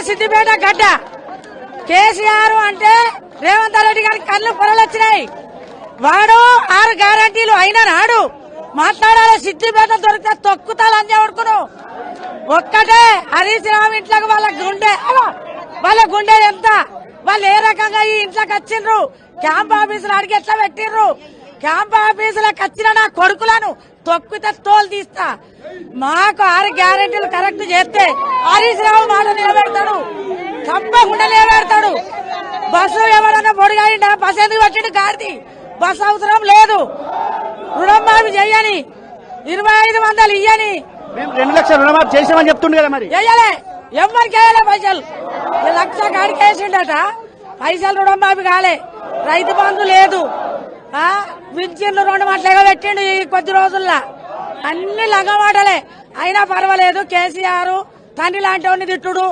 సిద్దిపేట గడ్డ కేసీఆర్ అంటే రేవంత్ రెడ్డి గారికి కళ్ళు పొరలు వచ్చినాయి. వాడు 6 గ్యారంటీలు అయినా నాడు మాట్లాడాలి. సిద్దిపేట దొరికితే తొక్కుతాలని ఎవడుకును ఒక్కటే హరీష్ రావు ఇంట్లోకి వాళ్ళ గుండె ఎంత, వాళ్ళు ఏ రకంగా ఈ ఇంట్లోకి వచ్చిండ్రు, క్యాంప్ ఆఫీసులు అడిగి ఎట్లా పెట్టిండ్రు. క్యాంప్ ఆఫీసులకు వచ్చిన నా కొడుకులను తొక్కితే తోలు తీస్తా. మాకు 6 గ్యారెంటీలు కరెక్ట్ చేస్తే హరీష్ రావు మాట నిలబెడతాడు, తప్పకుండా నిలబెడతాడు. బస్సు ఎవరన్నా పొడిగాయిండా? బస్సు ఎందుకు పెట్టిండు? గాడిది బస్సు అవసరం లేదు. రుణమాఫీ చెయ్యని, 2500 ఇయ్యని. 2 లక్షల రుణమాఫీ చేసామని చెప్తుండే కదా, మరి వేయలే, ఎవరికి వేయలే పైసలు. 1 లక్ష కాడికి వేసిండట, పైసలు రుణమాఫీ కాలే. రైతు బంధు లేదు, విద్యున్ను 2 మాటలుగా పెట్టిండు ఈ కొద్ది రోజుల్లో. అన్ని లంగమాటలే. అయినా పర్వాలేదు. కేసీఆర్ తండ్రి లాంటి వాడిని తిట్టుడు,